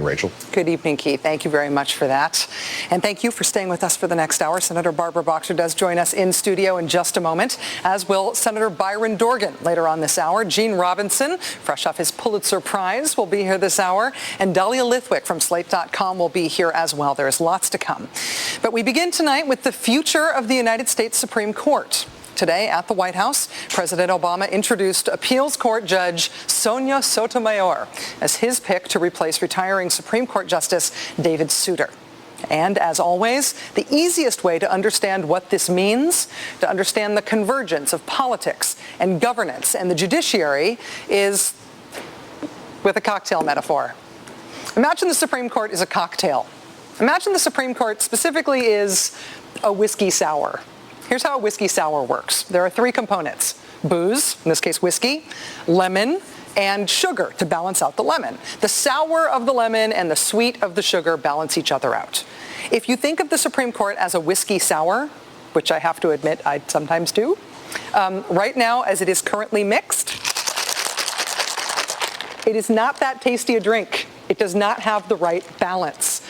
Rachel. Good evening, Keith. Thank you very much for that. And thank you for staying with us for the next hour. Senator Barbara Boxer does join us in studio in just a moment, as will Senator Byron Dorgan later on this hour. Gene Robinson, fresh off his Pulitzer Prize, will be here this hour. And Dahlia Lithwick from Slate.com will be here as well. There's lots to come. But we begin tonight with the future of the United States Supreme Court. Today at the White House, President Obama introduced appeals court judge Sonia Sotomayor as his pick to replace retiring Supreme Court Justice David Souter. And as always, the easiest way to understand what this means, to understand the convergence of politics and governance and the judiciary, is with a cocktail metaphor. Imagine the Supreme Court is a cocktail. Imagine the Supreme Court specifically is a whiskey sour. Here's how a whiskey sour works. There are three components: booze, in this case whiskey, lemon, and sugar to balance out the lemon. The sour of the lemon and the sweet of the sugar balance each other out. If you think of the Supreme Court as a whiskey sour, which I have to admit I sometimes do, right now as it is currently mixed, it is not that tasty a drink. It does not have the right balance.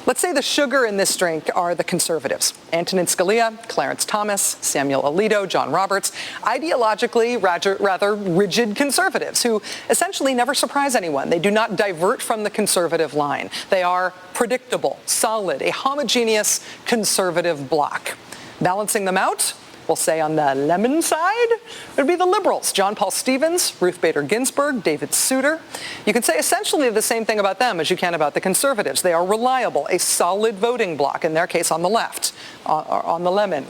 Let's say the sugar in this drink are the conservatives: Antonin Scalia, Clarence Thomas, Samuel Alito, John Roberts, ideologically rather rigid conservatives who essentially never surprise anyone. They do not divert from the conservative line. They are predictable, solid, a homogeneous conservative bloc. Balancing them out, we'll say on the lemon side, would be the liberals: John Paul Stevens, Ruth Bader Ginsburg, David Souter. You can say essentially the same thing about them as you can about the conservatives. They are reliable, a solid voting bloc, in their case on the left, on the lemon.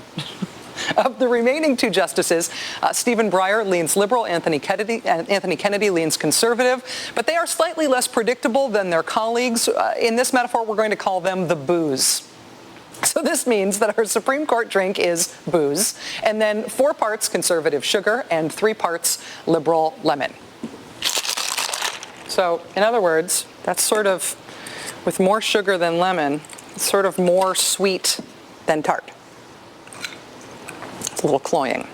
Of the remaining two justices, Stephen Breyer leans liberal, Anthony Kennedy leans conservative, but they are slightly less predictable than their colleagues. In this metaphor, we're going to call them the booze. So this means that our Supreme Court drink is booze, and then 4 parts conservative sugar and 3 parts liberal lemon. So, in other words, that's sort of, with more sugar than lemon, it's sort of more sweet than tart. It's a little cloying.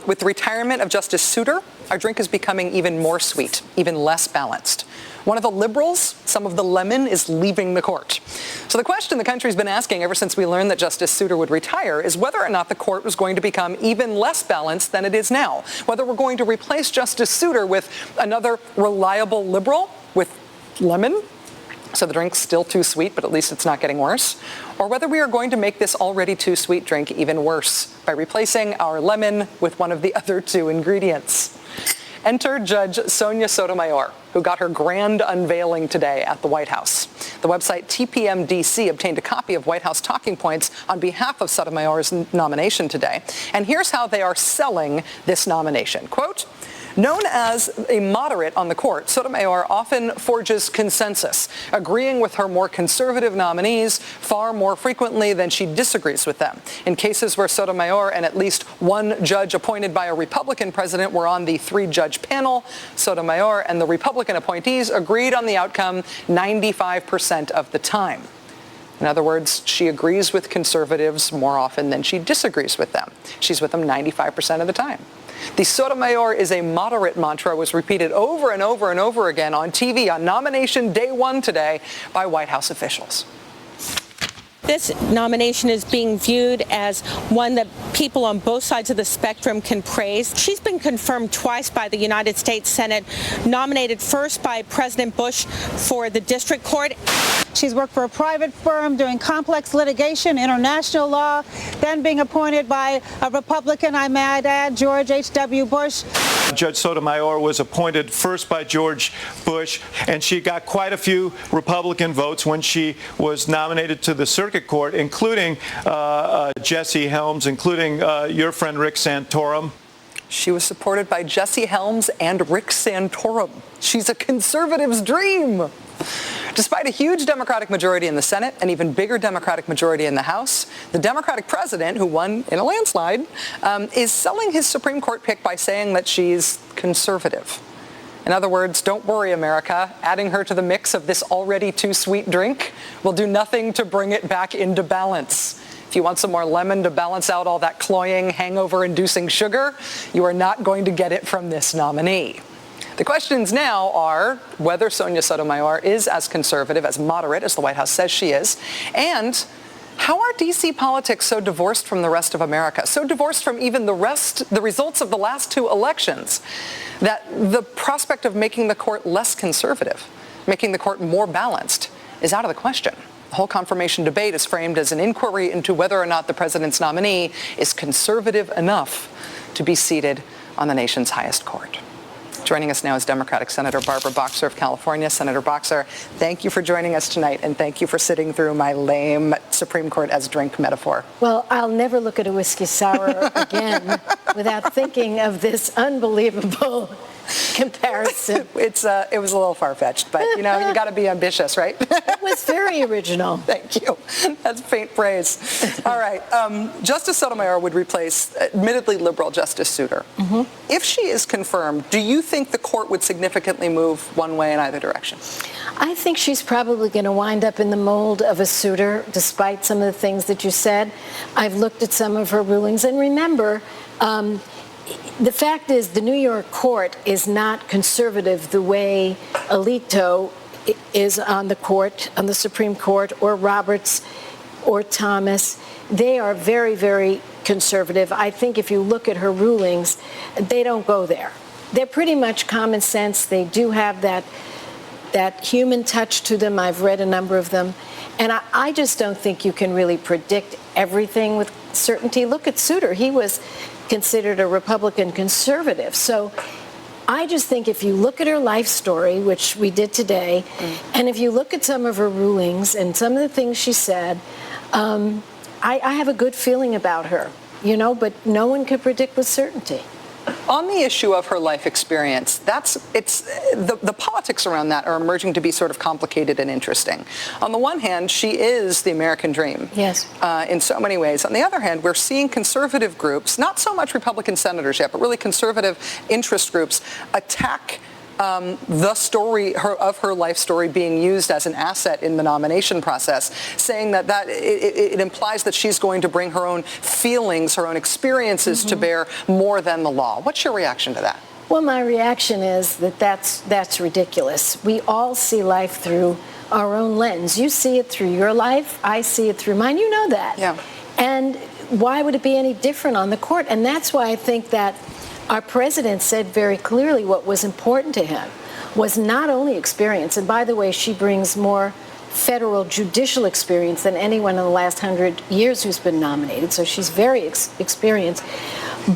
With the retirement of Justice Souter, our drink is becoming even more sweet, even less balanced. One of the liberals, some of the lemon, is leaving the court. So the question the country's been asking ever since we learned that Justice Souter would retire is whether or not the court was going to become even less balanced than it is now. Whether we're going to replace Justice Souter with another reliable liberal with lemon, so the drink's still too sweet, but at least it's not getting worse, or whether we are going to make this already too sweet drink even worse by replacing our lemon with one of the other 2 ingredients. Enter Judge Sonia Sotomayor, who got her grand unveiling today at the White House. The website TPMDC obtained a copy of White House talking points on behalf of Sotomayor's nomination today. And here's how they are selling this nomination. Quote, known as a moderate on the court, Sotomayor often forges consensus, agreeing with her more conservative nominees far more frequently than she disagrees with them. In cases where Sotomayor and at least one judge appointed by a Republican president were on the 3-judge panel, Sotomayor and the Republican appointees agreed on the outcome 95% of the time. In other words, she agrees with conservatives more often than she disagrees with them. She's with them 95% of the time. The Sotomayor is a moderate mantra was repeated over and over and over again on TV on nomination day 1 today by White House officials. This nomination is being viewed as one that people on both sides of the spectrum can praise. She's been confirmed twice by the United States Senate, nominated first by President Bush for the district court. She's worked for a private firm doing complex litigation, international law, then being appointed by a Republican, I might add, George H.W. Bush. Judge Sotomayor was appointed first by George Bush, and she got quite a few Republican votes when she was nominated to the circuit court, including Jesse Helms, including your friend Rick Santorum. She was supported by Jesse Helms and Rick Santorum. She's a conservative's dream. Despite a huge Democratic majority in the Senate, an even bigger Democratic majority in the House, the Democratic president, who won in a landslide, is selling his Supreme Court pick by saying that she's conservative. In other words, don't worry, America. Adding her to the mix of this already too sweet drink will do nothing to bring it back into balance. If you want some more lemon to balance out all that cloying, hangover-inducing sugar, you are not going to get it from this nominee. The questions now are whether Sonia Sotomayor is as conservative, as moderate as the White House says she is, and how are D.C. politics so divorced from the rest of America, so divorced from even the results of the last two elections, that the prospect of making the court less conservative, making the court more balanced, is out of the question. The whole confirmation debate is framed as an inquiry into whether or not the president's nominee is conservative enough to be seated on the nation's highest court. Joining us now is Democratic Senator Barbara Boxer of California. Senator Boxer, thank you for joining us tonight, and thank you for sitting through my lame Supreme Court as drink metaphor. Well, I'll never look at a whiskey sour again without thinking of this unbelievable comparison. It was a little far-fetched, but you got to be ambitious, right? It was very original. Thank you. That's faint praise. All right. Justice Sotomayor would replace admittedly liberal Justice Souter. Mm-hmm. If she is confirmed, do you think the court would significantly move one way in either direction? I think she's probably going to wind up in the mold of a Souter, despite some of the things that you said. I've looked at some of her rulings, and remember, the fact is the New York court is not conservative the way Alito is on the court, on the Supreme Court, or Roberts or Thomas. They are very, very conservative. I think if you look at her rulings, they don't go there. They're pretty much common sense. They do have that human touch to them. I've read a number of them. And I just don't think you can really predict everything with certainty. Look at Souter. He was considered a Republican conservative. So I just think if you look at her life story, which we did today, and if you look at some of her rulings and some of the things she said, I have a good feeling about her, but no one can predict with certainty. On the issue of her life experience, the politics around that are emerging to be sort of complicated and interesting. On the one hand, she is the American dream. Yes. In so many ways. On the other hand, we're seeing conservative groups, not so much Republican senators yet, but really conservative interest groups, attack the story of her life story being used as an asset in the nomination process, saying that it implies that she's going to bring her own feelings, her own experiences to bear more than the law. What's your reaction to that? Well, my reaction is that that's ridiculous. We all see life through our own lens. You see it through your life. I see it through mine. You know that. Yeah. And why would it be any different on the court? And that's why I think that our president said very clearly what was important to him was not only experience, and by the way, she brings more federal judicial experience than anyone in the last 100 years who's been nominated, so she's very experienced.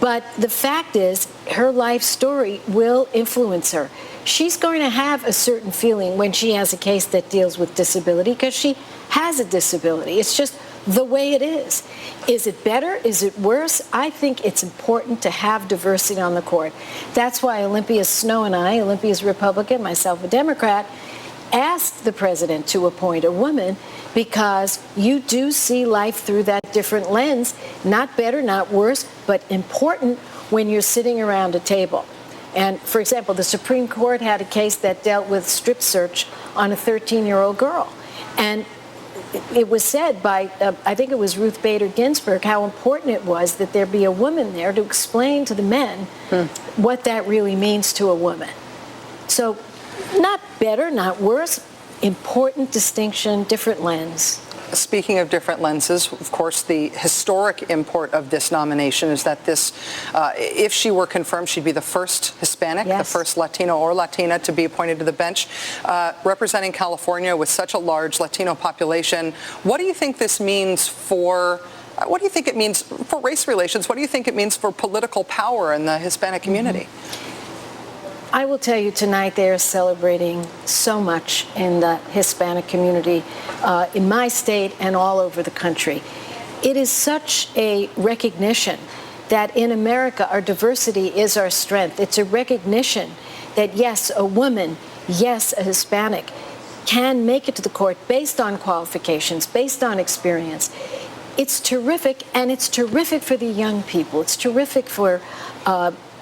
But the fact is, her life story will influence her. She's going to have a certain feeling when she has a case that deals with disability because she has a disability. It's just the way it is. Is it better? Is it worse? I think it's important to have diversity on the court. That's why Olympia Snowe and I, Olympia's Republican, myself a Democrat, asked the president to appoint a woman because you do see life through that different lens. Not better, not worse, but important when you're sitting around a table. And, for example, the Supreme Court had a case that dealt with strip search on a 13-year-old girl. And it was said by, I think it was Ruth Bader Ginsburg, how important it was that there be a woman there to explain to the men what that really means to a woman. So not better, not worse, important distinction, different lens. Speaking of different lenses, of course, the historic import of this nomination is that this, if she were confirmed, she'd be the first Hispanic, yes, the first Latino or Latina to be appointed to the bench, representing California with such a large Latino population. What do you think this means for, what do you think it means for race relations? What do you think it means for political power in the Hispanic community? I will tell you tonight they are celebrating so much in the Hispanic community in my state and all over the country. It is such a recognition that in America our diversity is our strength. It's a recognition that yes, a woman, yes, a Hispanic can make it to the court based on qualifications, based on experience. It's terrific, and it's terrific for the young people. It's terrific for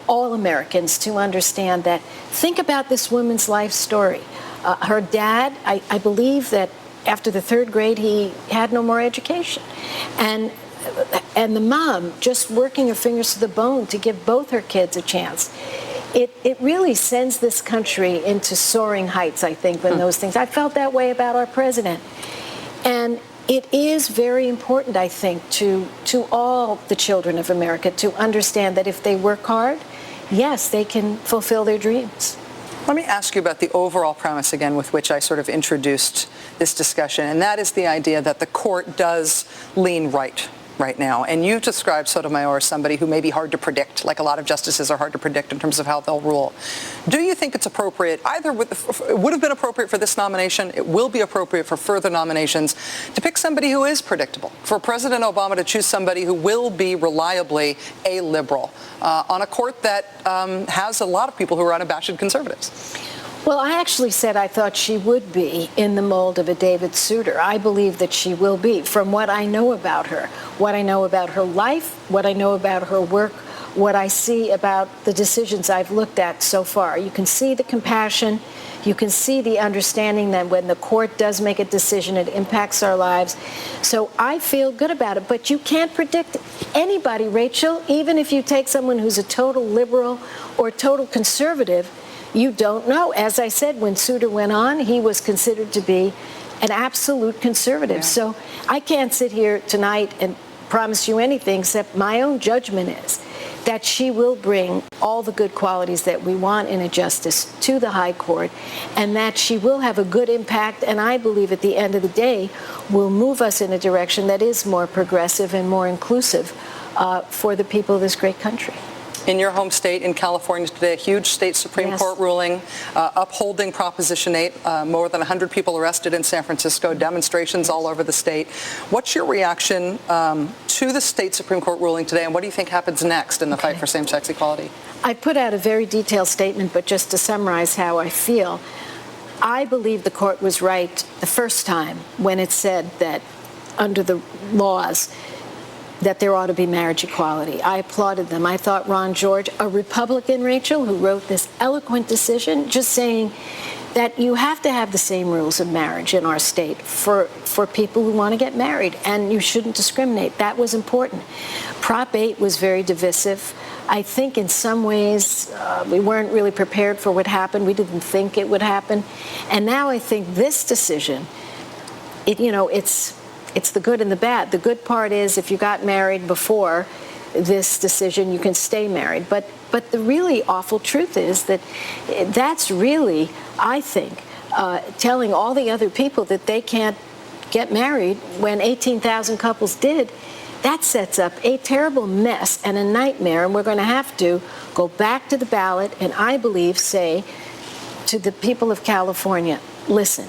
all Americans to understand that. Think about this woman's life story. Her dad, I believe that after the third grade, he had no more education. And the mom just working her fingers to the bone to give both her kids a chance. it really sends this country into soaring heights, I think, when those things. I felt that way about our president. And it is very important, I think, to all the children of America to understand that if they work hard, yes, they can fulfill their dreams. Let me ask you about the overall premise again with which I sort of introduced this discussion, and that is the idea that the court does lean right now. And you described Sotomayor as somebody who may be hard to predict, like a lot of justices are hard to predict in terms of how they'll rule. Do you think it's appropriate, it would have been appropriate for this nomination, it will be appropriate for further nominations, to pick somebody who is predictable, for President Obama to choose somebody who will be reliably a liberal on a court that has a lot of people who are unabashed conservatives? Well, I actually said I thought she would be in the mold of a David Souter. I believe that she will be, from what I know about her, what I know about her life, what I know about her work, what I see about the decisions I've looked at so far. You can see the compassion. You can see the understanding that when the court does make a decision, it impacts our lives. So I feel good about it. But you can't predict anybody, Rachel, even if you take someone who's a total liberal or total conservative. You don't know. As I said, when Souter went on, he was considered to be an absolute conservative. Yeah. So I can't sit here tonight and promise you anything except my own judgment is that she will bring all the good qualities that we want in a justice to the high court, and that she will have a good impact, and I believe at the end of the day will move us in a direction that is more progressive and more inclusive for the people of this great country. In your home state, in California today, a huge state Supreme Court ruling upholding Proposition 8, more than 100 people arrested in San Francisco, demonstrations all over the state. What's your reaction to the state Supreme Court ruling today, and what do you think happens next in the fight for same-sex equality? I put out a very detailed statement, but just to summarize how I feel, I believe the court was right the first time when it said that under the laws, that there ought to be marriage equality. I applauded them. I thought Ron George, a Republican, Rachel, who wrote this eloquent decision, just saying that you have to have the same rules of marriage in our state for people who want to get married, and you shouldn't discriminate. That was important. Prop 8 was very divisive. I think in some ways we weren't really prepared for what happened. We didn't think it would happen. And now I think this decision, it's the good and the bad. The good part is if you got married before this decision, you can stay married. But the really awful truth is that that's really, I think, telling all the other people that they can't get married when 18,000 couples did. That sets up a terrible mess and a nightmare, and we're going to have to go back to the ballot and, I believe, say to the people of California, listen,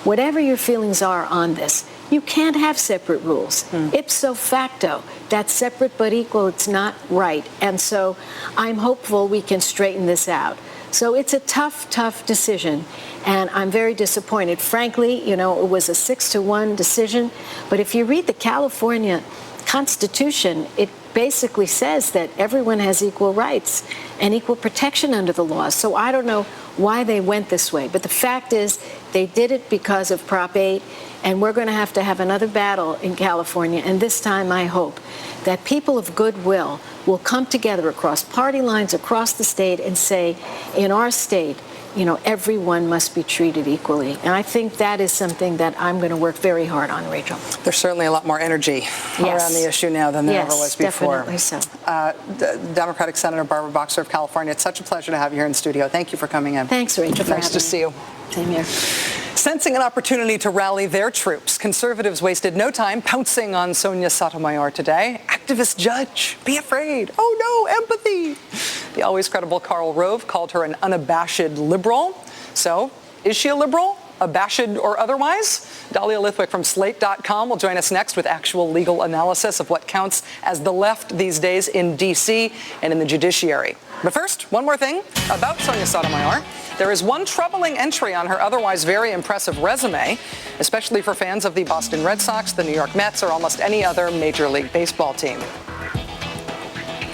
whatever your feelings are on this, you can't have separate rules. Ipso facto, that's separate but equal. It's not right. And so I'm hopeful we can straighten this out. So it's a tough, tough decision, and I'm very disappointed. Frankly, it was a 6-1 decision, but if you read the California Constitution, it basically says that everyone has equal rights and equal protection under the law. So I don't know why they went this way, but the fact is they did it because of Prop 8, and we're going to have another battle in California, and this time I hope that people of goodwill will come together across party lines, across the state, and say, in our state, everyone must be treated equally. And I think that is something that I'm going to work very hard on, Rachel. There's certainly a lot more energy around the issue now than there ever was before. Yes, definitely so. Democratic Senator Barbara Boxer of California, it's such a pleasure to have you here in the studio. Thank you for coming in. Thanks, Rachel. Nice to see you. Same here. Sensing an opportunity to rally their troops, conservatives wasted no time pouncing on Sonia Sotomayor today. Activist judge, be afraid. Oh no, empathy. The always credible Karl Rove called her an unabashed liberal. So, is she a liberal? Abashed or otherwise? Dahlia Lithwick from Slate.com will join us next with actual legal analysis of what counts as the left these days in D.C. and in the judiciary. But first, one more thing about Sonia Sotomayor. There is one troubling entry on her otherwise very impressive resume, especially for fans of the Boston Red Sox, the New York Mets, or almost any other Major League Baseball team.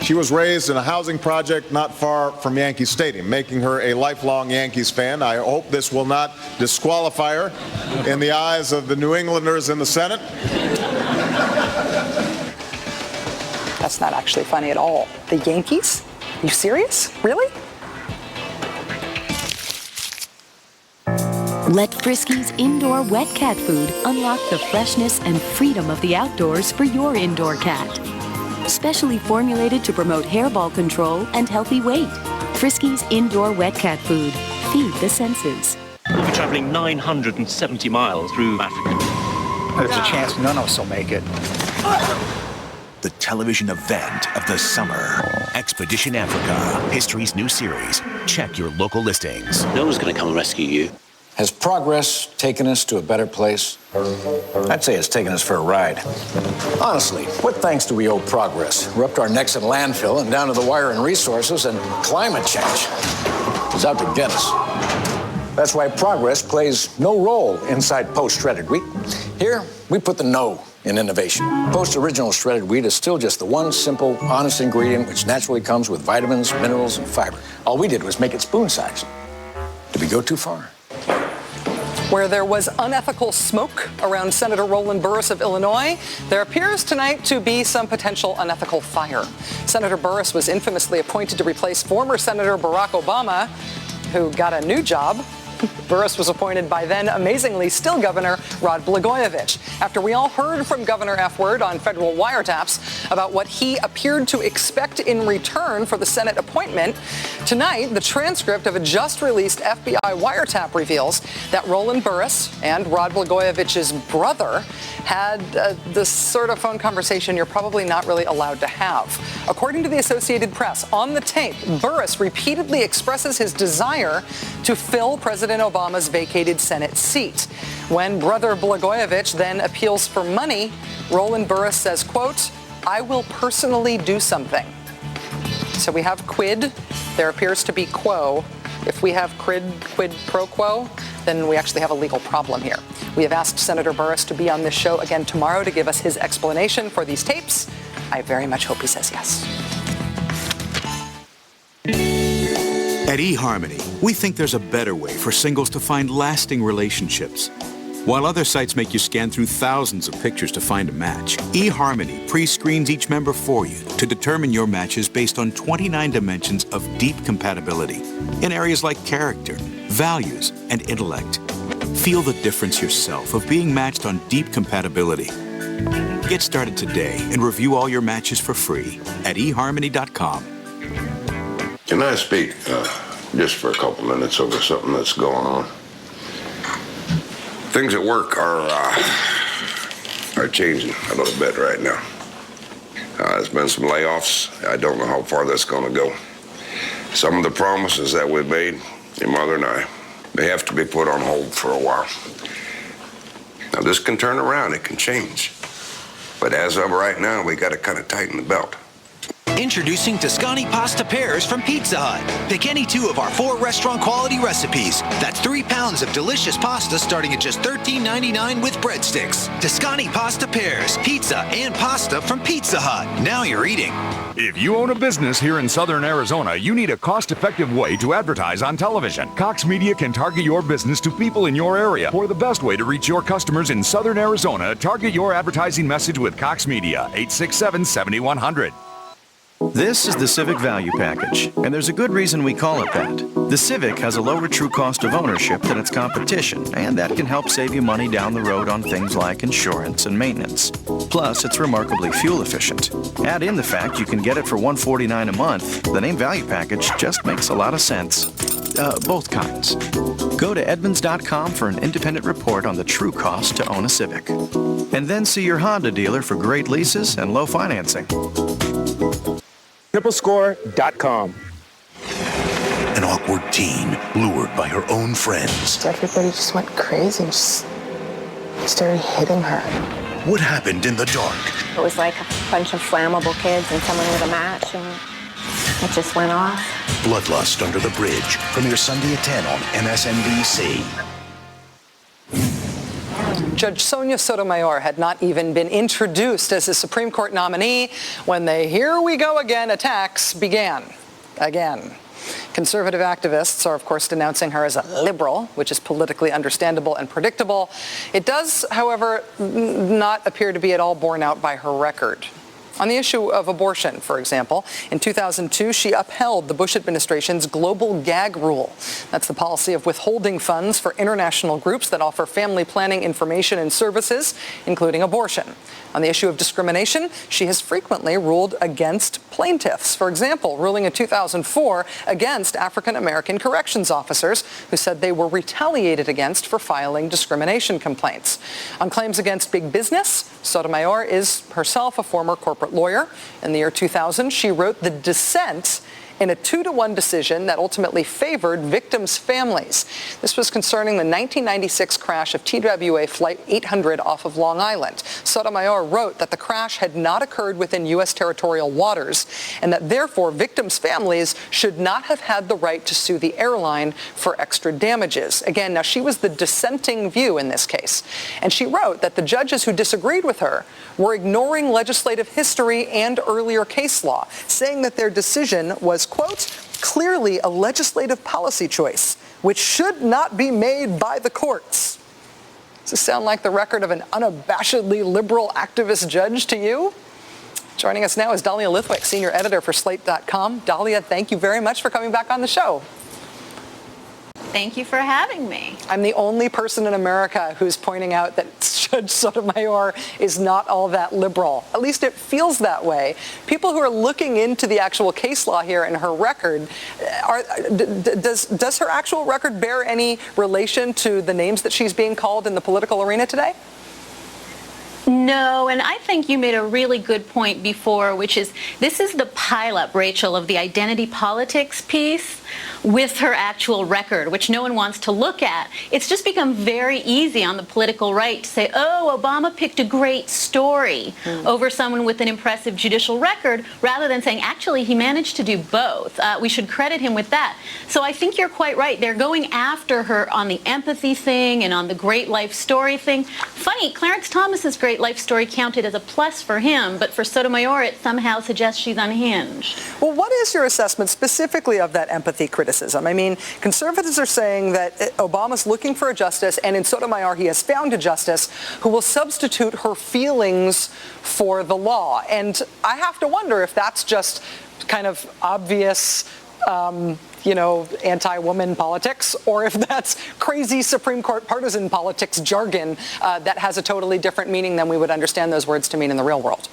She was raised in a housing project not far from Yankee Stadium, making her a lifelong Yankees fan. I hope this will not disqualify her in the eyes of the New Englanders in the Senate. That's not actually funny at all. The Yankees? Are you serious? Really? Let Friskies indoor wet cat food unlock the freshness and freedom of the outdoors for your indoor cat. Specially formulated to promote hairball control and healthy weight. Friskies indoor wet cat food. Feed the senses. We'll be travelling 970 miles through Africa. There's a chance none of us will make it. The television event of the summer. Expedition Africa, history's new series. Check your local listings. No one's going to come and rescue you. Has progress taken us to a better place? I'd say it's taken us for a ride. Honestly, what thanks do we owe progress? We're up to our necks in landfill and down to the wire in resources, and climate change is out to get us. That's why progress plays no role inside post-shredded wheat. Here, we put the no in innovation. Post-original shredded wheat is still just the one simple, honest ingredient which naturally comes with vitamins, minerals, and fiber. All we did was make it spoon-sized. Did we go too far? Where there was unethical smoke around Senator Roland Burris of Illinois, there appears tonight to be some potential unethical fire. Senator Burris was infamously appointed to replace former Senator Barack Obama, who got a new job. Burris was appointed by then, amazingly, still Governor Rod Blagojevich. After we all heard from Governor F. Word on federal wiretaps about what he appeared to expect in return for the Senate appointment, tonight, the transcript of a just-released FBI wiretap reveals that Roland Burris and Rod Blagojevich's brother had this sort of phone conversation you're probably not really allowed to have. According to the Associated Press, on the tape, Burris repeatedly expresses his desire to fill President Obama's vacated Senate seat. When brother Blagojevich then appeals for money, Roland Burris says, quote, "I will personally do something." So we have quid. There appears to be quo. If we have quid pro quo, then we actually have a legal problem here. We have asked Senator Burris to be on this show again tomorrow to give us his explanation for these tapes. I very much hope he says yes. At eHarmony, we think there's a better way for singles to find lasting relationships. While other sites make you scan through thousands of pictures to find a match, eHarmony pre-screens each member for you to determine your matches based on 29 dimensions of deep compatibility in areas like character, values, and intellect. Feel the difference yourself of being matched on deep compatibility. Get started today and review all your matches for free at eHarmony.com. Can I speak just for a couple minutes over something that's going on? Things at work are changing a little bit right now. There's been some layoffs. I don't know how far that's going to go. Some of the promises that we made, your mother and I, they have to be put on hold for a while. Now, this can turn around. It can change. But as of right now, we got to kind of tighten the belt. Introducing Toscani Pasta Pairs from Pizza Hut. Pick any 2 of our 4 restaurant quality recipes. That's 3 pounds of delicious pasta starting at just $13.99 with breadsticks. Toscani Pasta Pairs, pizza and pasta from Pizza Hut. Now you're eating. If you own a business here in Southern Arizona, you need a cost-effective way to advertise on television. Cox Media can target your business to people in your area. For the best way to reach your customers in Southern Arizona, target your advertising message with Cox Media, 867-7100. This is the Civic Value Package, and there's a good reason we call it that. The Civic has a lower true cost of ownership than its competition, and that can help save you money down the road on things like insurance and maintenance. Plus, it's remarkably fuel efficient. Add in the fact you can get it for $149 a month. The name Value Package just makes a lot of sense. Both kinds. Go to Edmunds.com for an independent report on the true cost to own a Civic. And then see your Honda dealer for great leases and low financing. Triplescore.com. An awkward teen lured by her own friends. Everybody just went crazy and just started hitting her. What happened in the dark? It was like a bunch of flammable kids and someone with a match, and it just went off. Bloodlust Under the Bridge premieres Sunday at 10 on MSNBC. Judge Sonia Sotomayor had not even been introduced as a Supreme Court nominee when the here we go again attacks began. Again. Conservative activists are, of course, denouncing her as a liberal, which is politically understandable and predictable. It does, however, not appear to be at all borne out by her record. On the issue of abortion, for example, in 2002, she upheld the Bush administration's global gag rule. That's the policy of withholding funds for international groups that offer family planning information and services, including abortion. On the issue of discrimination, she has frequently ruled against plaintiffs. For example, ruling in 2004 against African-American corrections officers who said they were retaliated against for filing discrimination complaints. On claims against big business, Sotomayor is herself a former corporate lawyer. In the year 2000, she wrote the dissent in a 2-to-1 decision that ultimately favored victims' families. This was concerning the 1996 crash of TWA Flight 800 off of Long Island. Sotomayor wrote that the crash had not occurred within U.S. territorial waters and that therefore victims' families should not have had the right to sue the airline for extra damages. Again, now she was the dissenting view in this case. And she wrote that the judges who disagreed with her were ignoring legislative history and earlier case law, saying that their decision was, quote, clearly a legislative policy choice, which should not be made by the courts. Does this sound like the record of an unabashedly liberal activist judge to you? Joining us now is Dahlia Lithwick, senior editor for Slate.com. Dahlia, thank you very much for coming back on the show. Thank you for having me. I'm the only person in America who's pointing out that Judge Sotomayor is not all that liberal. At least it feels that way. People who are looking into the actual case law here and her record, does her actual record bear any relation to the names that she's being called in the political arena today? No, and I think you made a really good point before, which is this is the pileup, Rachel, of the identity politics piece with her actual record, which no one wants to look at. It's just become very easy on the political right to say, oh, Obama picked a great story over someone with an impressive judicial record, rather than saying, actually, he managed to do both. We should credit him with that. So I think you're quite right. They're going after her on the empathy thing and on the great life story thing. Funny, Clarence Thomas's great life story counted as a plus for him, but for Sotomayor, it somehow suggests she's unhinged. Well, what is your assessment specifically of that empathy criticism? I mean, conservatives are saying that Obama's looking for a justice, and in Sotomayor, he has found a justice who will substitute her feelings for the law. And I have to wonder if that's just kind of obvious anti-woman politics, or if that's crazy Supreme Court partisan politics jargon that has a totally different meaning than we would understand those words to mean in the real world.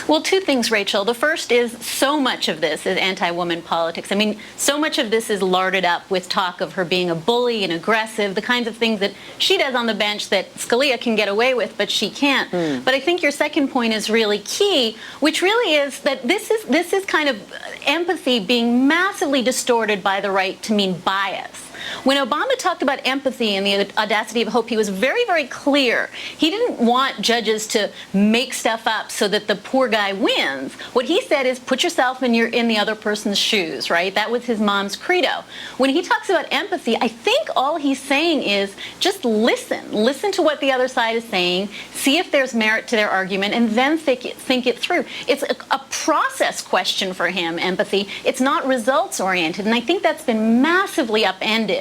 Well, two things, Rachel. The first is so much of this is anti-woman politics. I mean, so much of this is larded up with talk of her being a bully and aggressive, the kinds of things that she does on the bench that Scalia can get away with, but she can't. But I think your second point is really key, which really is that this is kind of empathy being massively distorted by the right to mean bias. When Obama talked about empathy and the audacity of hope, he was very, very clear. He didn't want judges to make stuff up so that the poor guy wins. What he said is put yourself in the other person's shoes, right? That was his mom's credo. When he talks about empathy, I think all he's saying is just listen. Listen to what the other side is saying, see if there's merit to their argument, and then think it through. It's a process question for him, empathy. It's not results-oriented, and I think that's been massively upended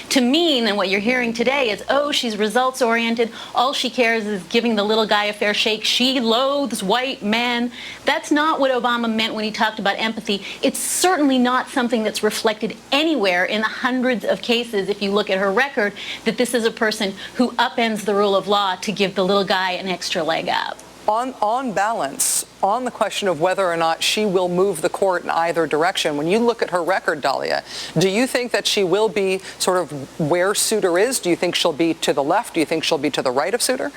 to mean, and what you're hearing today is, oh, she's results-oriented. All she cares is giving the little guy a fair shake. She loathes white men. That's not what Obama meant when he talked about empathy. It's certainly not something that's reflected anywhere in the hundreds of cases, if you look at her record, that this is a person who upends the rule of law to give the little guy an extra leg up. On balance, on the question of whether or not she will move the court in either direction, when you look at her record, Dahlia, do you think that she will be sort of where Souter is? Do you think she'll be to the left? Do you think she'll be to the right of Souter?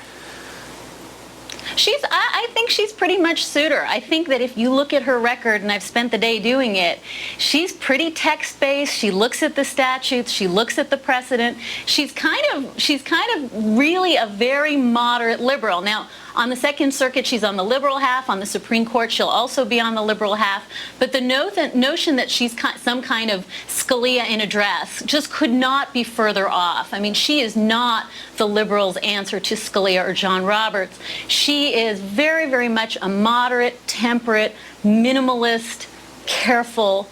I think she's pretty much Souter. I think that if you look at her record, and I've spent the day doing it, she's pretty text-based. She looks at the statutes. She looks at the precedent. She's kind of really a very moderate liberal. Now, on the Second Circuit, she's on the liberal half. On the Supreme Court, she'll also be on the liberal half. But the notion that she's some kind of Scalia in a dress just could not be further off. I mean, she is not the liberals' answer to Scalia or John Roberts. She is very, very much a moderate, temperate, minimalist, careful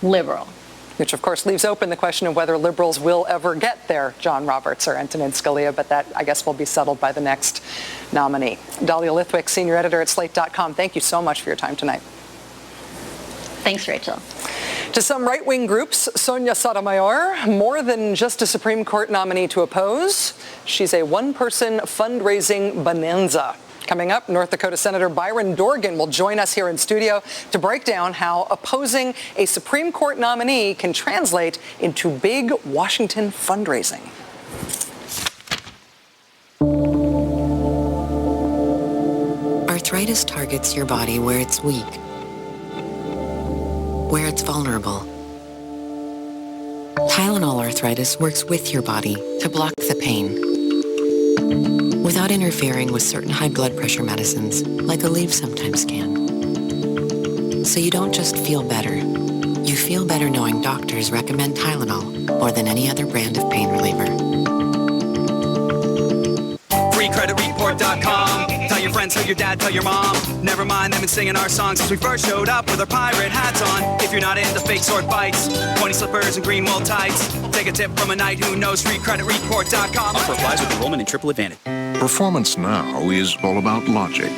liberal. which of course leaves open the question of whether liberals will ever get their John Roberts or Antonin Scalia, but that, I guess, will be settled by the next nominee. Dahlia Lithwick, senior editor at Slate.com, thank you so much for your time tonight. Thanks, Rachel. To some right-wing groups, Sonia Sotomayor, more than just a Supreme Court nominee to oppose, she's a one-person fundraising bonanza. Coming up, North Dakota Senator Byron Dorgan will join us here in studio to break down how opposing a Supreme Court nominee can translate into big Washington fundraising. Arthritis targets your body where it's weak, where it's vulnerable. Tylenol arthritis works with your body to block the pain without interfering with certain high blood pressure medicines like Aleve sometimes can. So you don't just feel better, you feel better knowing doctors recommend Tylenol more than any other brand of pain reliever. FreeCreditReport.com. Tell your friends, tell your dad, tell your mom. Never mind them and singing our songs since we first showed up with our pirate hats on. If you're not into fake sword fights, pointy slippers and green wool tights, take a tip from a knight who knows. FreeCreditReport.com. Offer applies with enrollment and triple advantage. Performance now is all about logic.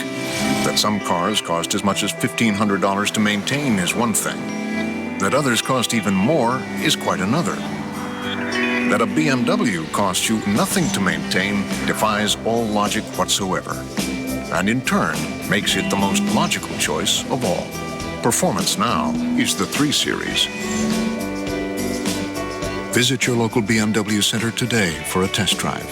That some cars cost as much as $1,500 to maintain is one thing. That others cost even more is quite another. That a BMW costs you nothing to maintain defies all logic whatsoever, and in turn makes it the most logical choice of all. Performance now is the 3 Series. Visit your local BMW center today for a test drive.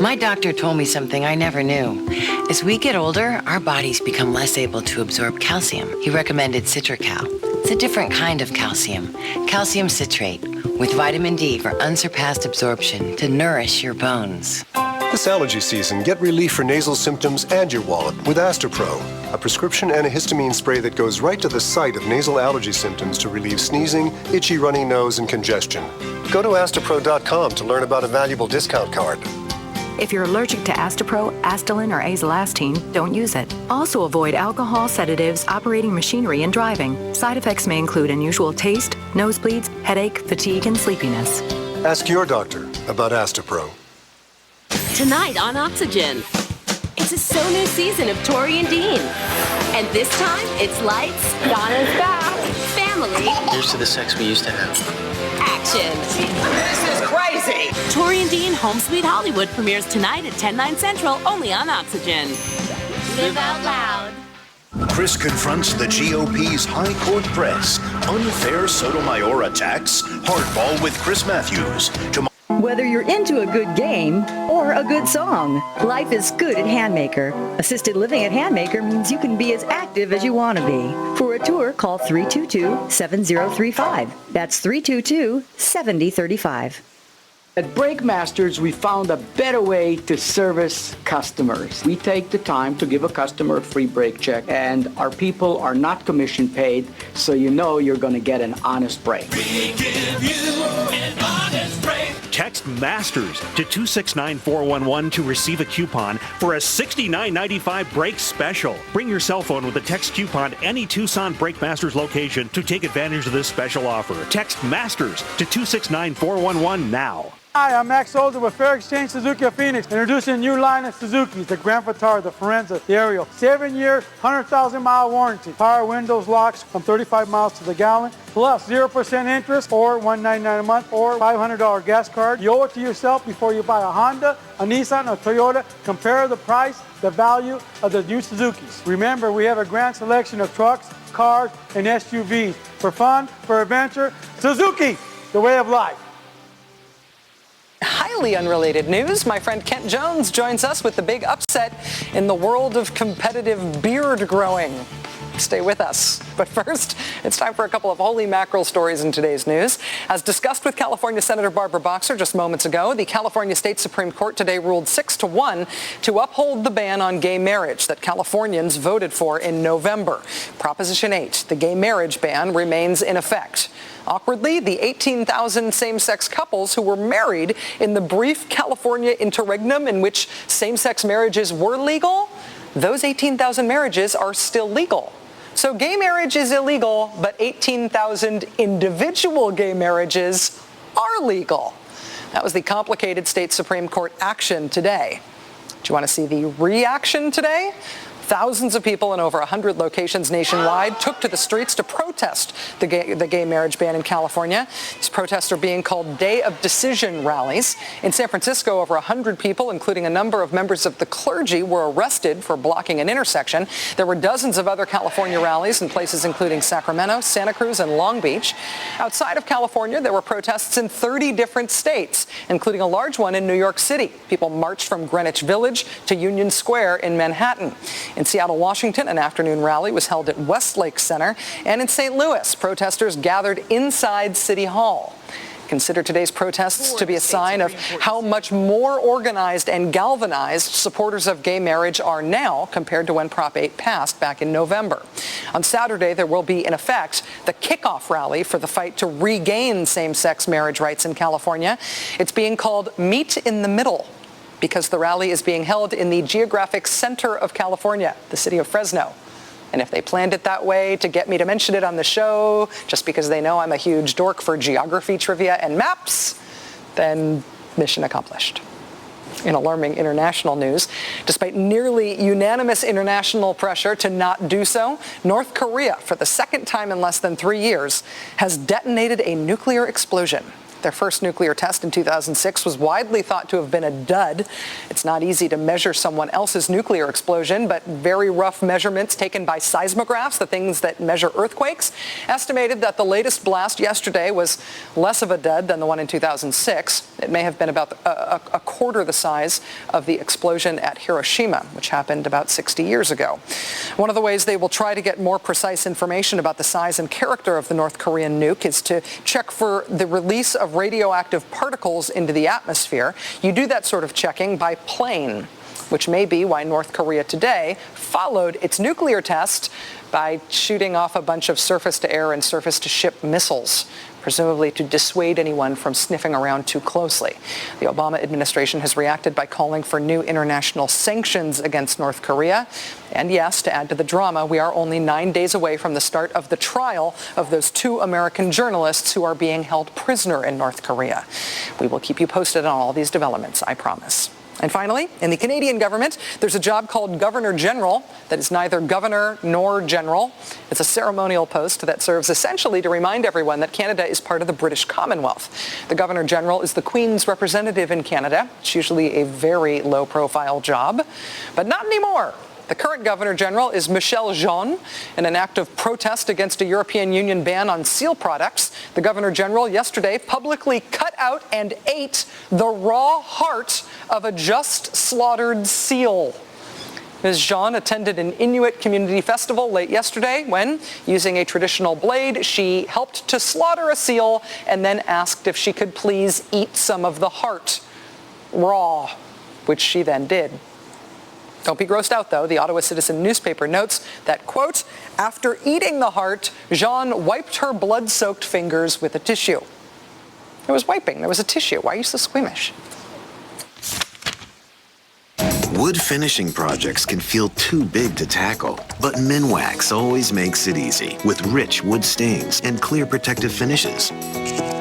My doctor told me something I never knew. As we get older, our bodies become less able to absorb calcium. He recommended Citracal. It's a different kind of calcium, calcium citrate, with vitamin D for unsurpassed absorption to nourish your bones. This allergy season, get relief for nasal symptoms and your wallet with Astapro, a prescription antihistamine spray that goes right to the site of nasal allergy symptoms to relieve sneezing, itchy runny nose, and congestion. Go to Astapro.com to learn about a valuable discount card. If you're allergic to Astapro, Astelin, or Azolastine, don't use it. Also avoid alcohol, sedatives, operating machinery, and driving. Side effects may include unusual taste, nosebleeds, headache, fatigue, and sleepiness. Ask your doctor about Astapro. Tonight on Oxygen, it's a so new season of Tori and Dean. And this time, it's lights, Donna's back, family, Here's to the sex we used to have. action. This is crazy! Tori and Dean Home Sweet Hollywood premieres tonight at 10/9 Central, only on Oxygen. Live out loud. Chris confronts the GOP's high court press. Unfair Sotomayor attacks. Hardball with Chris Matthews. Whether you're into a good game or a good song, life is good at Handmaker. Assisted living at Handmaker means you can be as active as you want to be. For a tour, call 322-7035. That's 322-7035. At Breakmasters, we found a better way to service customers. We take the time to give a customer a free brake check, and our people are not commission paid, so you know you're going to get an honest brake. We give you an honest brake. Text MASTERS to 269411 to receive a coupon for a $69.95 brake special. Bring your cell phone with a text coupon to any Tucson Breakmasters location to take advantage of this special offer. Text MASTERS to 269411 now. Hi, I'm Max Holder with Fair Exchange Suzuki of Phoenix, introducing a new line of Suzukis, the Grand Vitara, the Forenza, the Ariel. 7-year, 100,000-mile warranty. Power windows, locks from 35 miles to the gallon, plus 0% interest or $199 a month or $500 gas card. You owe it to yourself before you buy a Honda, a Nissan, or a Toyota. Compare the price, the value of the new Suzukis. Remember, we have a grand selection of trucks, cars, and SUVs. For fun, for adventure, Suzuki, the way of life. Highly unrelated news. My friend Kent Jones joins us with the big upset in the world of competitive beard growing. Stay with us. But first, it's time for a couple of holy mackerel stories in today's news. As discussed with California Senator Barbara Boxer just moments ago, the California State Supreme Court today ruled 6-1 to uphold the ban on gay marriage that Californians voted for in November. Proposition 8, the gay marriage ban, remains in effect. Awkwardly, the 18,000 same-sex couples who were married in the brief California interregnum in which same-sex marriages were legal, those 18,000 marriages are still legal. So gay marriage is illegal, but 18,000 individual gay marriages are legal. That was the complicated state Supreme Court action today. Do you want to see the reaction today? Thousands of people in over 100 locations nationwide took to the streets to protest the gay marriage ban in California. These protests are being called Day of Decision rallies. In San Francisco, over 100 people, including a number of members of the clergy, were arrested for blocking an intersection. There were dozens of other California rallies in places including Sacramento, Santa Cruz, and Long Beach. Outside of California, there were protests in 30 different states, including a large one in New York City. People marched from Greenwich Village to Union Square in Manhattan. In Seattle, Washington, an afternoon rally was held at Westlake Center. And in St. Louis, protesters gathered inside City Hall. Consider today's protests to be a sign of how much more organized and galvanized supporters of gay marriage are now compared to when Prop 8 passed back in November. On Saturday, there will be, in effect, the kickoff rally for the fight to regain same-sex marriage rights in California. It's being called Meet in the Middle, because the rally is being held in the geographic center of California, the city of Fresno. And if they planned it that way to get me to mention it on the show, just because they know I'm a huge dork for geography, trivia, and maps, then mission accomplished. In alarming international news, despite nearly unanimous international pressure to not do so, North Korea, for the second time in less than 3 years, has detonated a nuclear explosion. Their first nuclear test in 2006 was widely thought to have been a dud. It's not easy to measure someone else's nuclear explosion, but very rough measurements taken by seismographs, the things that measure earthquakes, estimated that the latest blast yesterday was less of a dud than the one in 2006. It may have been about a quarter the size of the explosion at Hiroshima, which happened about 60 years ago. One of the ways they will try to get more precise information about the size and character of the North Korean nuke is to check for the release of radioactive particles into the atmosphere. You do that sort of checking by plane, which may be why North Korea today followed its nuclear test by shooting off a bunch of surface-to-air and surface-to-ship missiles, presumably to dissuade anyone from sniffing around too closely. The Obama administration has reacted by calling for new international sanctions against North Korea. And yes, to add to the drama, we are only 9 days away from the start of the trial of those 2 American journalists who are being held prisoner in North Korea. We will keep you posted on all these developments, I promise. And finally, in the Canadian government, there's a job called Governor General that is neither governor nor general. It's a ceremonial post that serves essentially to remind everyone that Canada is part of the British Commonwealth. The Governor General is the Queen's representative in Canada. It's usually a very low-profile job, but not anymore. The current Governor General is Michel Jean. In an act of protest against a European Union ban on seal products, the Governor General yesterday publicly cut out and ate the raw heart of a just slaughtered seal. Ms. Jean attended an Inuit community festival late yesterday when, using a traditional blade, she helped to slaughter a seal and then asked if she could please eat some of the heart raw, which she then did. Don't be grossed out, though. The Ottawa Citizen newspaper notes that, quote, after eating the heart, Jean wiped her blood-soaked fingers with a tissue. There was wiping. There was a tissue. Why are you so squeamish? Wood finishing projects can feel too big to tackle, but Minwax always makes it easy with rich wood stains and clear protective finishes.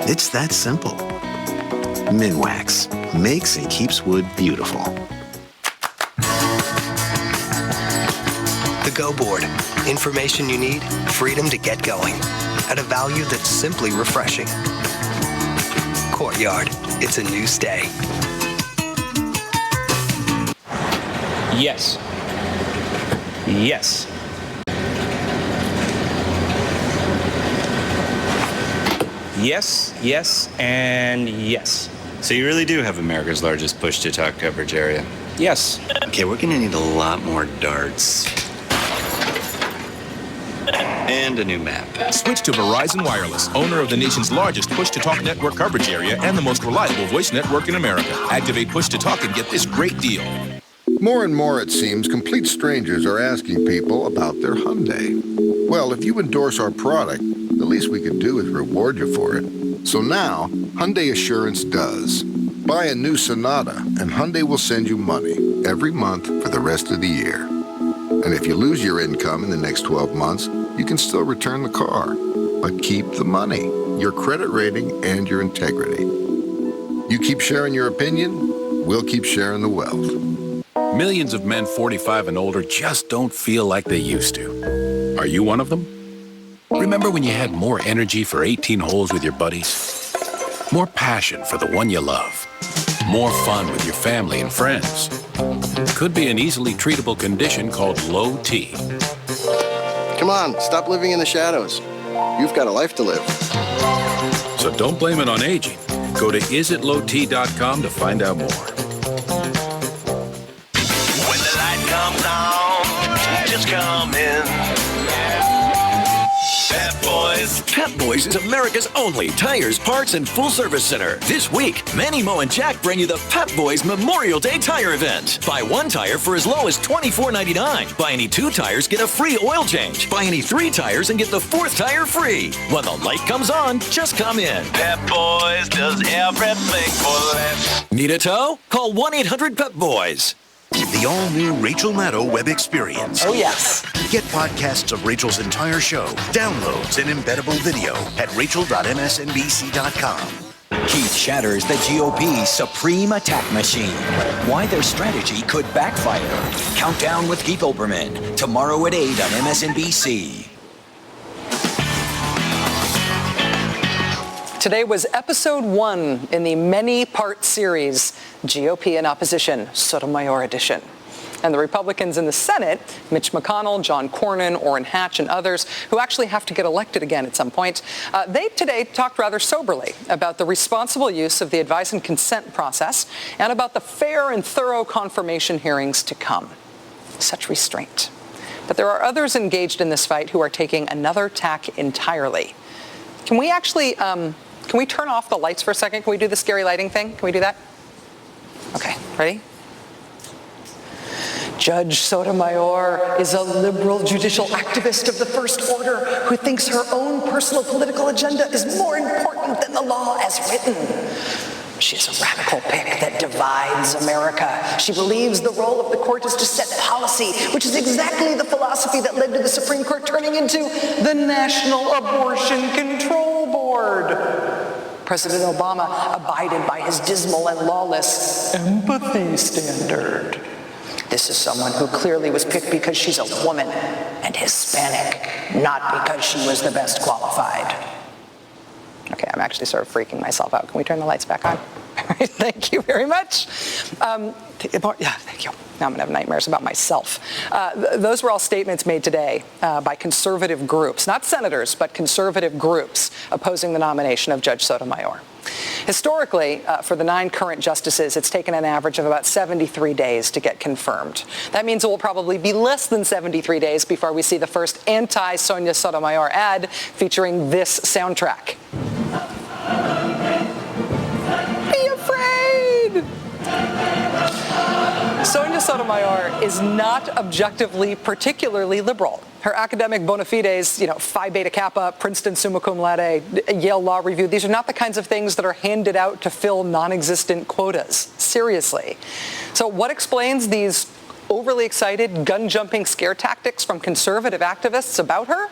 It's that simple. Minwax makes and keeps wood beautiful. The Go Board. Information you need, freedom to get going. At a value that's simply refreshing. Courtyard. It's a new stay. Yes. Yes. Yes, yes, and yes. So you really do have America's largest push-to-talk coverage area? Yes. Okay, we're gonna need a lot more darts. And a new map. Switch to Verizon Wireless, owner of the nation's largest push-to-talk network coverage area and the most reliable voice network in America. Activate push-to-talk and get this great deal. More and more, it seems, complete strangers are asking people about their Hyundai. Well, if you endorse our product, the least we could do is reward you for it. So now, Hyundai Assurance does. Buy a new Sonata, and Hyundai will send you money every month for the rest of the year. And if you lose your income in the next 12 months, you can still return the car, but keep the money, your credit rating, and your integrity. You keep sharing your opinion, we'll keep sharing the wealth. Millions of men 45 and older just don't feel like they used to. Are you one of them? Remember when you had more energy for 18 holes with your buddies? More passion for the one you love? More fun with your family and friends? Could be an easily treatable condition called low T. Come on, stop living in the shadows. You've got a life to live. So don't blame it on aging. Go to isitlowt.com to find out more. When the light comes on, just come in. Pep Boys. Pep Boys is America's only tires, parts, and full-service center. This week, Manny, Mo, and Jack bring you the Pep Boys Memorial Day tire event. Buy one tire for as low as $24.99. Buy any 2 tires, get a free oil change. Buy any 3 tires and get the 4th tire free. When the light comes on, just come in. Pep Boys does everything for less. Need a tow? Call 1-800-PEP-BOYS. The all-new Rachel Maddow web experience. Oh, yes. Get podcasts of Rachel's entire show, downloads, and embeddable video at rachel.msnbc.com. Keith shatters the GOP's supreme attack machine. Why their strategy could backfire. Countdown with Keith Olbermann. Tomorrow at 8 on MSNBC. Today was episode 1 in the many-part series, GOP in Opposition, Sotomayor Edition. And the Republicans in the Senate, Mitch McConnell, John Cornyn, Orrin Hatch, and others, who actually have to get elected again at some point, they today talked rather soberly about the responsible use of the advice and consent process and about the fair and thorough confirmation hearings to come. Such restraint. But there are others engaged in this fight who are taking another tack entirely. Can we actually, can we turn off the lights for a second? Can we do the scary lighting thing? Can we do that? Okay, ready? Judge Sotomayor is a liberal judicial activist of the first order who thinks her own personal political agenda is more important than the law as written. She's a radical pick that divides America. She believes the role of the court is to set policy, which is exactly the philosophy that led to the Supreme Court turning into the National Abortion Control Board. President Obama abided by his dismal and lawless empathy standard. This is someone who clearly was picked because she's a woman and Hispanic, not because she was the best qualified. Okay, I'm actually sort of freaking myself out. Can we turn the lights back on? Thank you very much. Yeah, thank you. Now I'm going to have nightmares about myself. Those were all statements made today by conservative groups, not senators, but conservative groups opposing the nomination of Judge Sotomayor. Historically, for the 9 current justices, it's taken an average of about 73 days to get confirmed. That means it will probably be less than 73 days before we see the first anti-Sonia Sotomayor ad featuring this soundtrack. Be afraid! Sonia Sotomayor is not objectively particularly liberal. Her academic bona fides, Phi Beta Kappa, Princeton summa cum laude, Yale Law Review, these are not the kinds of things that are handed out to fill non-existent quotas. Seriously. So what explains these overly excited, gun-jumping scare tactics from conservative activists about her?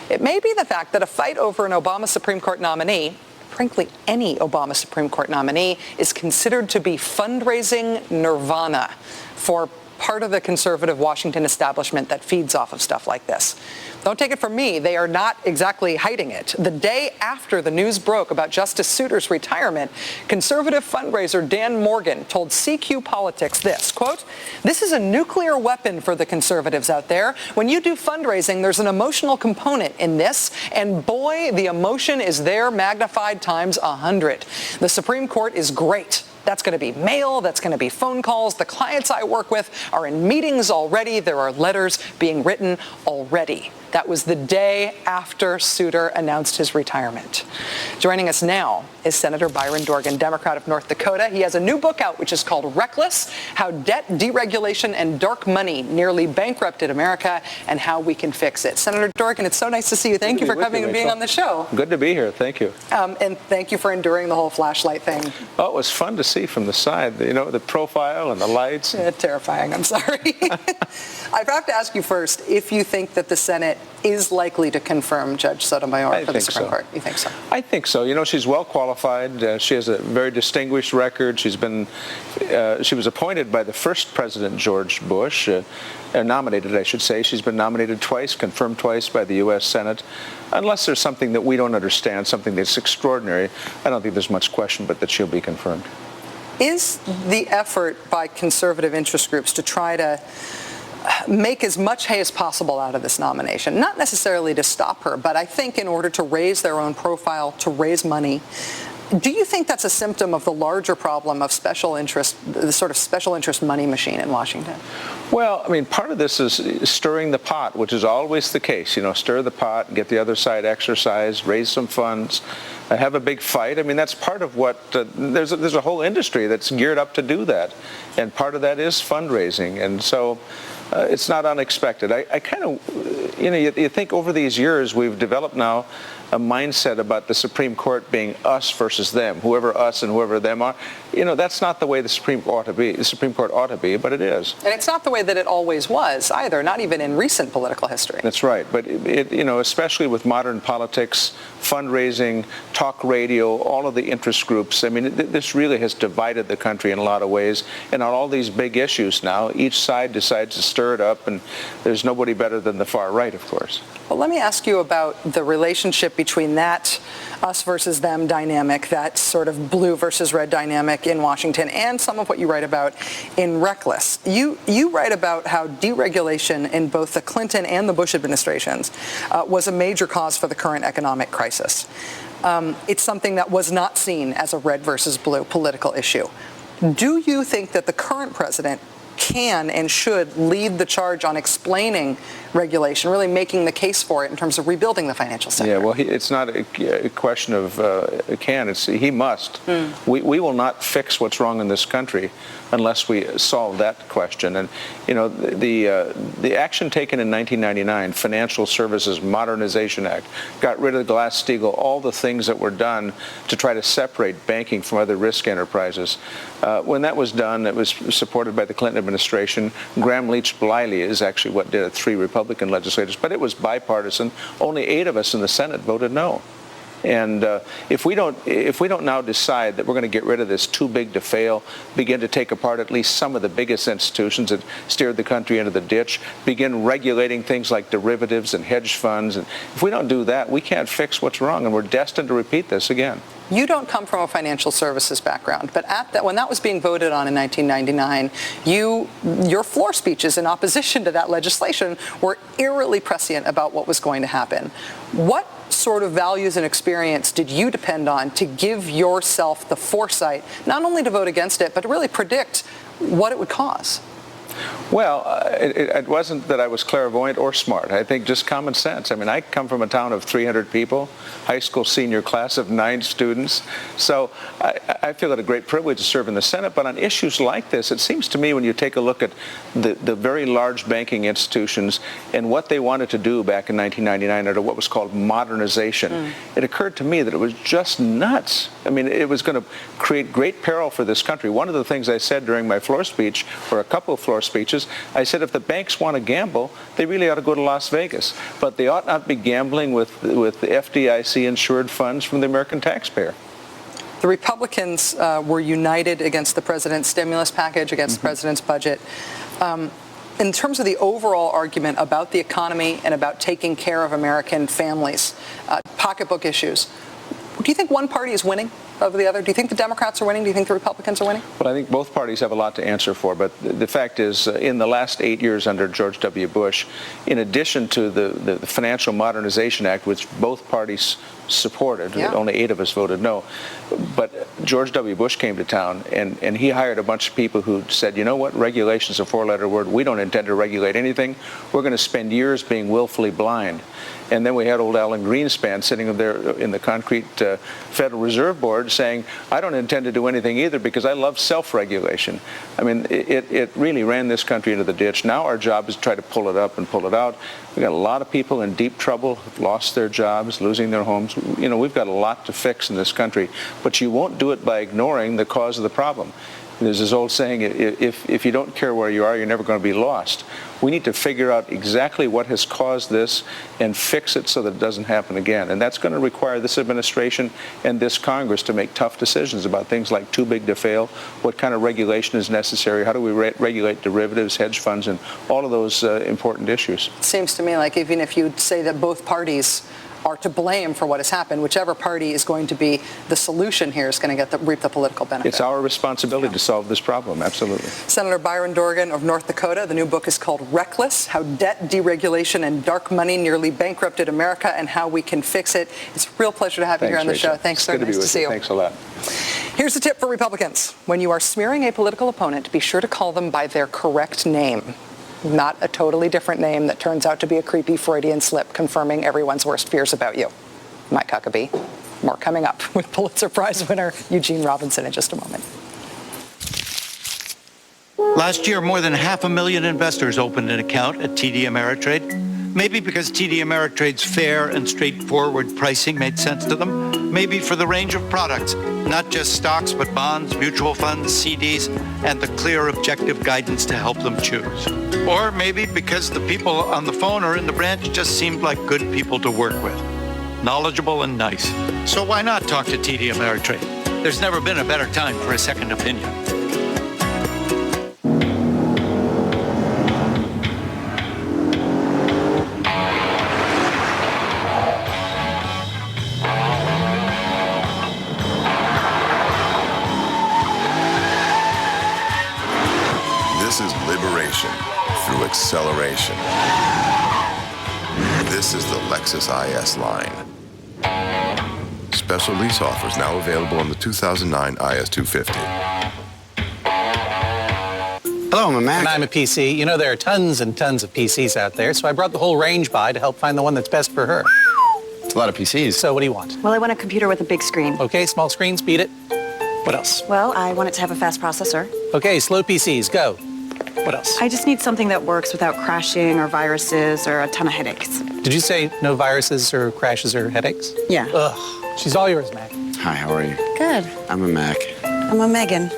It may be the fact that a fight over an Obama Supreme Court nominee, frankly, any Obama Supreme Court nominee, is considered to be fundraising nirvana for part of the conservative Washington establishment that feeds off of stuff like this. Don't take it from me, they are not exactly hiding it. The day after the news broke about Justice Souter's retirement, conservative fundraiser Dan Morgan told CQ Politics this, quote, "This is a nuclear weapon for the conservatives out there. When you do fundraising, there's an emotional component in this, and boy, the emotion is there magnified times 100. The Supreme Court is great. That's going to be mail. That's going to be phone calls. The clients I work with are in meetings already. There are letters being written already." That was the day after Souter announced his retirement. Joining us now is Senator Byron Dorgan, Democrat of North Dakota. He has a new book out, which is called Reckless: How Debt, Deregulation, and Dark Money Nearly Bankrupted America and How We Can Fix It. Senator Dorgan, it's so nice to see you. Thank you for coming and being on the show. Good to be here. Thank you. And thank you for enduring the whole flashlight thing. Oh, it was fun to see from the side, the profile and the lights. Yeah, terrifying. I'm sorry. I have to ask you first if you think that the Senate is likely to confirm Judge Sotomayor for the Supreme Court. You think so? I think so. She's well qualified. She has a very distinguished record. She was appointed by the first President George Bush, nominated, I should say. She's been nominated twice, confirmed twice by the U.S. Senate. Unless there's something that we don't understand, something that's extraordinary, I don't think there's much question but that she'll be confirmed. Is the effort by conservative interest groups to try to make as much hay as possible out of this nomination, not necessarily to stop her, but I think in order to raise their own profile, to raise money, do you think that's a symptom of the larger problem of special interest, the sort of special interest money machine in Washington? Well, I mean, part of this is stirring the pot, which is always the case. Stir the pot, get the other side exercised, raise some funds, have a big fight. I mean, that's part of what, there's a whole industry that's geared up to do that. And part of that is fundraising. And so it's not unexpected. I kind of, you think over these years we've developed now a mindset about the Supreme Court being us versus them, whoever us and whoever them are. That's not the way the Supreme Court ought to be, but it is. And it's not the way that it always was either, not even in recent political history. That's right. But, especially with modern politics, fundraising, talk radio, all of the interest groups, I mean, this really has divided the country in a lot of ways. And on all these big issues now, each side decides to stir it up, and there's nobody better than the far right, of course. Well, let me ask you about the relationship between that us versus them dynamic, that sort of blue versus red dynamic in Washington, and some of what you write about in Reckless. You write about how deregulation in both the Clinton and the Bush administrations was a major cause for the current economic crisis. It's something that was not seen as a red versus blue political issue. Do you think that the current president can and should lead the charge on explaining regulation, really making the case for it in terms of rebuilding the financial sector? Yeah, well, it's not a question of can. He must. We will not fix what's wrong in this country unless we solve that question. And, the action taken in 1999, Financial Services Modernization Act, got rid of the Glass-Steagall, all the things that were done to try to separate banking from other risk enterprises. When that was done, it was supported by the Clinton administration. Graham Leach Bliley is actually what did it, 3 Republican legislators, but it was bipartisan. Only 8 of us in the Senate voted no. And if we don't now decide that we're going to get rid of this too big to fail, begin to take apart at least some of the biggest institutions that steered the country into the ditch, begin regulating things like derivatives and hedge funds, and if we don't do that, we can't fix what's wrong, and we're destined to repeat this again. You don't come from a financial services background, but when that was being voted on in 1999, your floor speeches in opposition to that legislation were eerily prescient about what was going to happen. What sort of values and experience did you depend on to give yourself the foresight, not only to vote against it, but to really predict what it would cause? Well, it wasn't that I was clairvoyant or smart. I think just common sense. I mean, I come from a town of 300 people, high school senior class of 9 students. So I feel it a great privilege to serve in the Senate. But on issues like this, it seems to me when you take a look at the very large banking institutions and what they wanted to do back in 1999 under what was called modernization, it occurred to me that it was just nuts. I mean, it was going to create great peril for this country. One of the things I said during my floor speech, or a couple of floor speeches, I said if the banks want to gamble, they really ought to go to Las Vegas. But they ought not be gambling with the FDIC-insured funds from the American taxpayer. The Republicans were united against the president's stimulus package, against the president's budget. In terms of the overall argument about the economy and about taking care of American families, pocketbook issues, do you think one party is winning over the other? Do you think the Democrats are winning? Do you think the Republicans are winning? Well, I think both parties have a lot to answer for, but the fact is, in the last 8 years under George W. Bush, in addition to the Financial Modernization Act, which both parties supported, only 8 of us voted no, but George W. Bush came to town, and he hired a bunch of people who said, you know what, regulation is a 4-letter word. We don't intend to regulate anything. We're going to spend years being willfully blind. And then we had old Alan Greenspan sitting there in the concrete Federal Reserve Board saying, I don't intend to do anything either because I love self-regulation. I mean, it really ran this country into the ditch. Now our job is to try to pull it up and pull it out. We've got a lot of people in deep trouble, who've lost their jobs, losing their homes. You know, we've got a lot to fix in this country, but you won't do it by ignoring the cause of the problem. There's this old saying, if you don't care where you are, you're never going to be lost. We need to figure out exactly what has caused this and fix it so that it doesn't happen again. And that's going to require this administration and this Congress to make tough decisions about things like too big to fail, what kind of regulation is necessary, how do we regulate derivatives, hedge funds, and all of those important issues. It seems to me like even if you say that both parties are to blame for what has happened, whichever party is going to be the solution here is going to reap the political benefit. It's our responsibility to solve this problem, absolutely. Senator Byron Dorgan of North Dakota, the new book is called Reckless, How Debt, Deregulation, and Dark Money Nearly Bankrupted America and How We Can Fix It. It's a real pleasure to have you here on the show. Thanks so much. Nice to see you. Thanks a lot. Here's a tip for Republicans. When you are smearing a political opponent, be sure to call them by their correct name, not a totally different name that turns out to be a creepy Freudian slip confirming everyone's worst fears about you. Mike Huckabee. More coming up with Pulitzer Prize winner Eugene Robinson in just a moment. Last year, more than 500,000 investors opened an account at TD Ameritrade. Maybe because TD Ameritrade's fair and straightforward pricing made sense to them. Maybe for the range of products, not just stocks, but bonds, mutual funds, CDs, and the clear, objective guidance to help them choose. Or maybe because the people on the phone or in the branch just seemed like good people to work with. Knowledgeable and nice. So why not talk to TD Ameritrade? There's never been a better time for a second opinion. This is liberation through acceleration. This is the Lexus IS line. Special lease offers now available on the 2009 IS 250. Hello, I'm a Mac. And I'm a PC. You know, there are tons and tons of PCs out there, so I brought the whole range by to help find the one that's best for her. It's a lot of PCs. So what do you want? Well, I want a computer with a big screen. Okay, small screens, beat it. What else? Well, I want it to have a fast processor. Okay, slow PCs, go. What else? I just need something that works without crashing or viruses or a ton of headaches. Did you say no viruses or crashes or headaches? Yeah. Ugh. She's all yours, Mac. Hi, how are you? Good. I'm a Mac. I'm a Megan.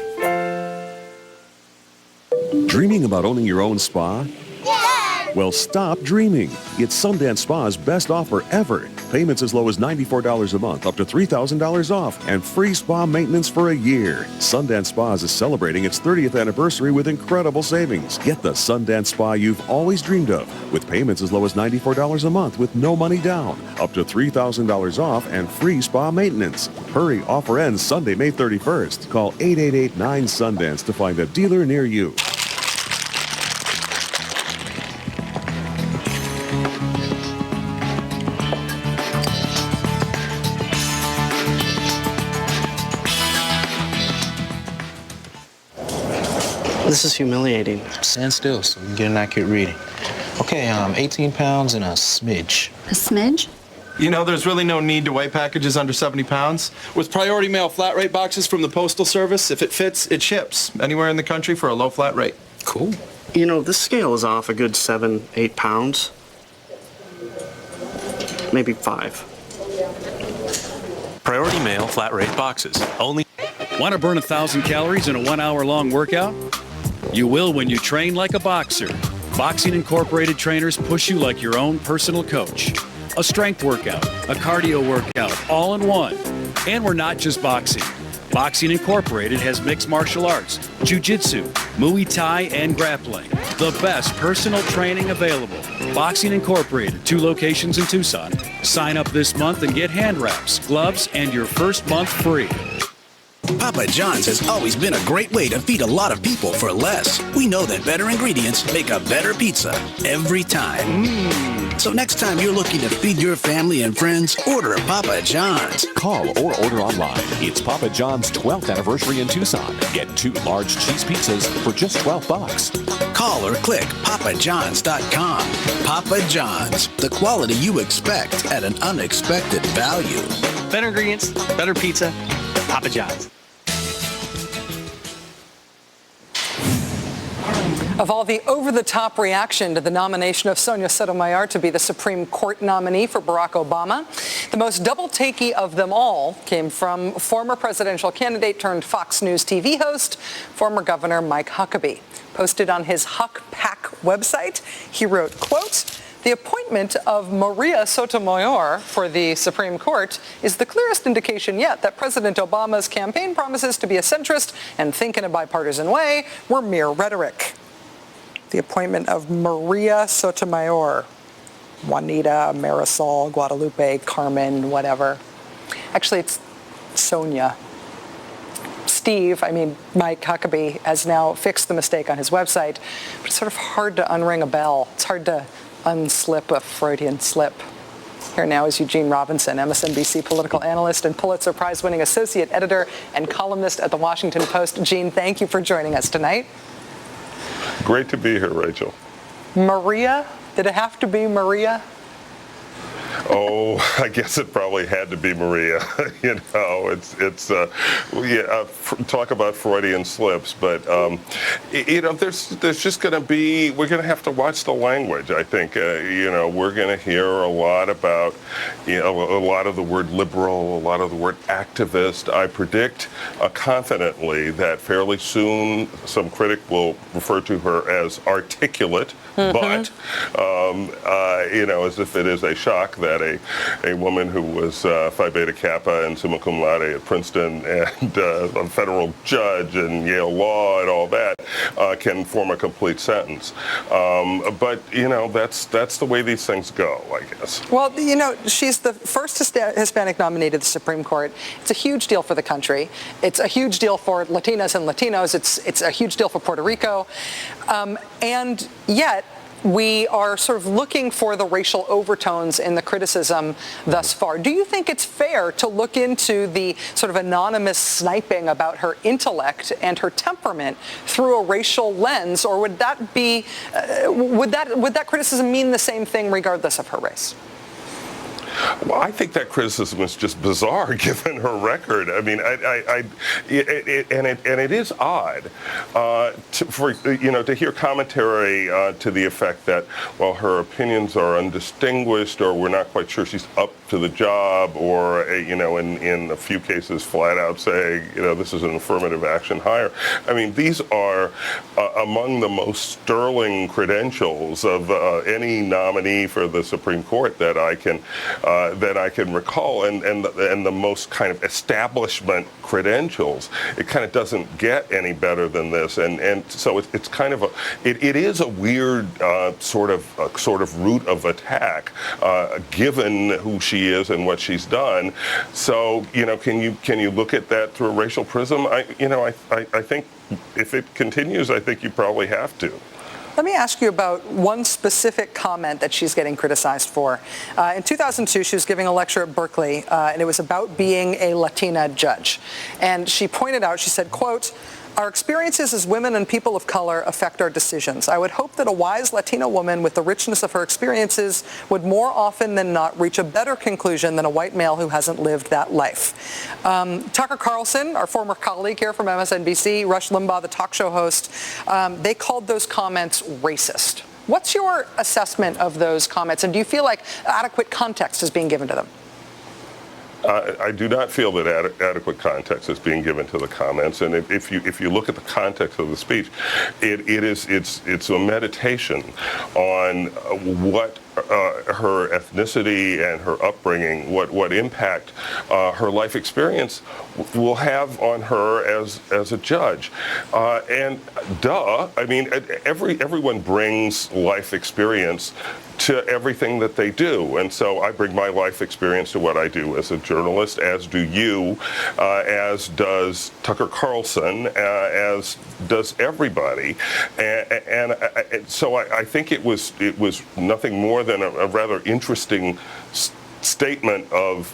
Dreaming about owning your own spa? Yeah! Well, stop dreaming. It's Sundance Spa's best offer ever. Payments as low as $94 a month, up to $3,000 off, and free spa maintenance for a year. Sundance Spa is celebrating its 30th anniversary with incredible savings. Get the Sundance Spa you've always dreamed of, with payments as low as $94 a month with no money down, up to $3,000 off, and free spa maintenance. Hurry, offer ends Sunday, May 31st. Call 888-9-SUNDANCE to find a dealer near you. This is humiliating. Stand still so we can get an accurate reading. Okay, 18 pounds and a smidge. A smidge? You know, there's really no need to weigh packages under 70 pounds. With priority mail flat rate boxes from the Postal Service, if it fits, it ships anywhere in the country for a low flat rate. Cool. You know, this scale is off a good 7, 8 pounds. Maybe 5. Priority mail flat rate boxes. Only. Want to burn 1,000 calories in a 1-hour-long workout? You will when you train like a boxer. Boxing Incorporated trainers push you like your own personal coach. A strength workout, a cardio workout, all in one. And we're not just boxing. Boxing Incorporated has mixed martial arts, jiu-jitsu, Muay Thai, and grappling. The best personal training available. Boxing Incorporated, 2 locations in Tucson. Sign up this month and get hand wraps, gloves, and your first month free. Papa John's has always been a great way to feed a lot of people for less. We know that better ingredients make a better pizza every time. So next time you're looking to feed your family and friends, order Papa John's. Call or order online. It's Papa John's 12th anniversary in Tucson. Get 2 large cheese pizzas for just $12. Call or click papajohns.com. Papa John's, the quality you expect at an unexpected value. Better ingredients, better pizza, Papa John's. Of all the over-the-top reaction to the nomination of Sonia Sotomayor to be the Supreme Court nominee for Barack Obama, the most double-takey of them all came from former presidential candidate turned Fox News TV host, former Governor Mike Huckabee. Posted on his Huck Pack website, he wrote, quote, "The appointment of Maria Sotomayor for the Supreme Court is the clearest indication yet that President Obama's campaign promises to be a centrist and think in a bipartisan way were mere rhetoric." The appointment of Maria Sotomayor, Juanita, Marisol, Guadalupe, Carmen, whatever. Actually, it's Sonia. Mike Huckabee has now fixed the mistake on his website, but it's sort of hard to unring a bell. It's hard to unslip a Freudian slip. Here now is Eugene Robinson, MSNBC political analyst and Pulitzer Prize-winning associate editor and columnist at The Washington Post. Gene, thank you for joining us tonight. Great to be here, Rachel. Maria? Did it have to be Maria? Oh, I guess it probably had to be Maria. Talk about Freudian slips, but there's just going to be, we're going to have to watch the language. I think we're going to hear a lot about a lot of the word liberal, a lot of the word activist. I predict confidently that fairly soon some critic will refer to her as articulate, but as if it is a shock that a woman who was Phi Beta Kappa and summa cum laude at Princeton and a federal judge and Yale Law and all that can form a complete sentence. But that's the way these things go, I guess. Well, she's the first Hispanic nominee to the Supreme Court. It's a huge deal for the country. It's a huge deal for Latinas and Latinos. It's a huge deal for Puerto Rico. And yet, we are sort of looking for the racial overtones in the criticism thus far. Do you think it's fair to look into the sort of anonymous sniping about her intellect and her temperament through a racial lens, or would that be would that criticism mean the same thing regardless of her race? Well, I think that criticism is just bizarre given her record. I mean, it is odd to hear commentary to the effect that, well, her opinions are undistinguished, or we're not quite sure she's up to the job, or in a few cases flat out saying, this is an affirmative action hire. I mean, these are among the most sterling credentials of any nominee for the Supreme Court that I can recall, and the most kind of establishment credentials. It kind of doesn't get any better than this, and so it's kind of it is a weird sort of route of attack given who she is and what she's done. So can you look at that through a racial prism? I think if it continues, I think you probably have to. Let me ask you about one specific comment that she's getting criticized for. In 2002, she was giving a lecture at Berkeley, and it was about being a Latina judge. And she pointed out, she said, quote, "Our experiences as women and people of color affect our decisions. I would hope that a wise Latina woman with the richness of her experiences would more often than not reach a better conclusion than a white male who hasn't lived that life." Tucker Carlson, our former colleague here from MSNBC, Rush Limbaugh, the talk show host, they called those comments racist. What's your assessment of those comments, and do you feel like adequate context is being given to them? I do not feel that adequate context is being given to the comments, and if you look at the context of the speech, it's a meditation on what her ethnicity and her upbringing, what impact her life experience will have on her as a judge. And I mean, everyone brings life experience to everything that they do. And so I bring my life experience to what I do as a journalist, as do you, as does Tucker Carlson, as does everybody. And so I think it was nothing more than a rather interesting statement of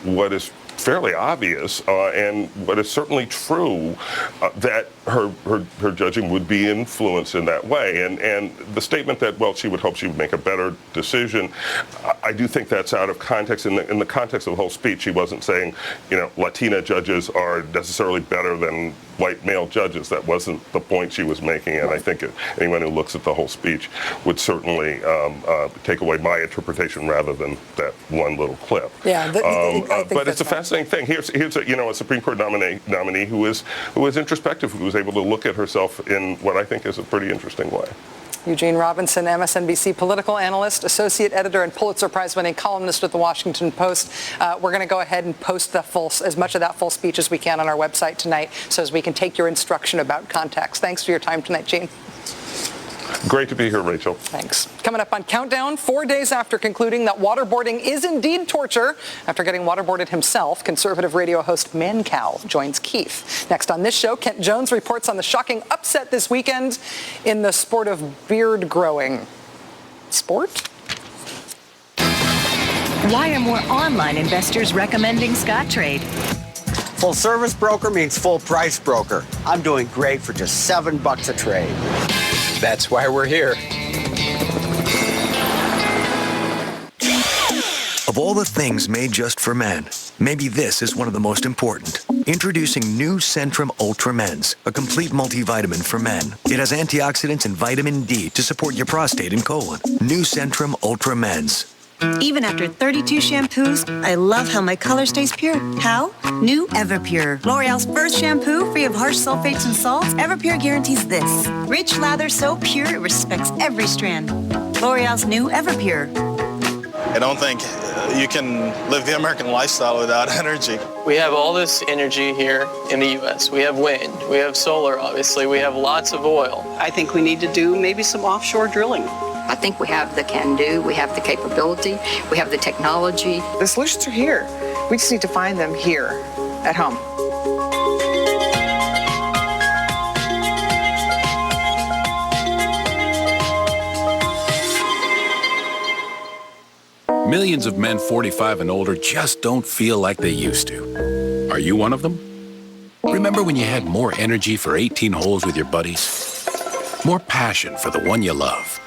what is fairly obvious, but it's certainly true that her judging would be influenced in that way. And the statement that, well, she would hope she would make a better decision, I do think that's out of context. In the context of the whole speech, she wasn't saying, Latina judges are necessarily better than white male judges. That wasn't the point she was making, and I think anyone who looks at the whole speech would certainly take away my interpretation rather than that one little clip. Yeah, but it's a fascinating thing. Here's a Supreme Court nominee who is introspective, who was able to look at herself in what I think is a pretty interesting way. Eugene Robinson, MSNBC political analyst, associate editor, and Pulitzer Prize-winning columnist at the Washington Post. We're going to go ahead and post as much of that full speech as we can on our website tonight, so as we can take your instruction about context. Thanks for your time tonight, Gene. Great to be here, Rachel. Thanks. Coming up on Countdown, 4 days after concluding that waterboarding is indeed torture, after getting waterboarded himself, conservative radio host Maddow joins Keith. Next on this show, Kent Jones reports on the shocking upset this weekend in the sport of beard growing. Sport? Why are more online investors recommending Scottrade? Full service broker means full price broker. I'm doing great for just $7 a trade. That's why we're here. Of all the things made just for men, maybe this is one of the most important. Introducing new Centrum Ultra Men's, a complete multivitamin for men. It has antioxidants and vitamin D to support your prostate and colon. New Centrum Ultra Men's. Even after 32 shampoos, I love how my color stays pure. How? New Everpure. L'Oreal's first shampoo free of harsh sulfates and salts. Everpure guarantees this. Rich lather so pure it respects every strand. L'Oreal's new Everpure. I don't think you can live the American lifestyle without energy. We have all this energy here in the U.S. We have wind, we have solar, obviously, we have lots of oil. I think we need to do maybe some offshore drilling. I think we have the can-do, we have the capability, we have the technology. The solutions are here. We just need to find them here, at home. Millions of men 45 and older just don't feel like they used to. Are you one of them? Remember when you had more energy for 18 holes with your buddies? More passion for the one you love?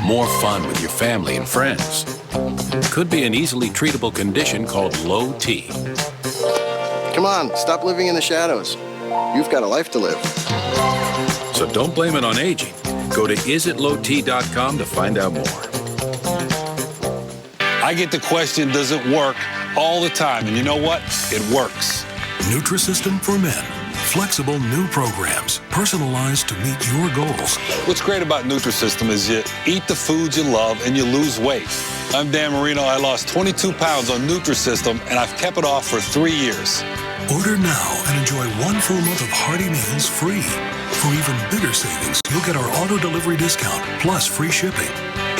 More fun with your family and friends? Could be an easily treatable condition called low T. Come on, stop living in the shadows. You've got a life to live. So don't blame it on aging. Go to isitlowt.com to find out more. I get the question, does it work, all the time, and you know what? It works. Nutrisystem for Men. Flexible new programs, personalized to meet your goals. What's great about Nutrisystem is you eat the foods you love and you lose weight. I'm Dan Marino. I lost 22 pounds on Nutrisystem, and I've kept it off for 3 years. Order now and enjoy 1 full month of hearty meals free. For even bigger savings, you'll get our auto delivery discount plus free shipping.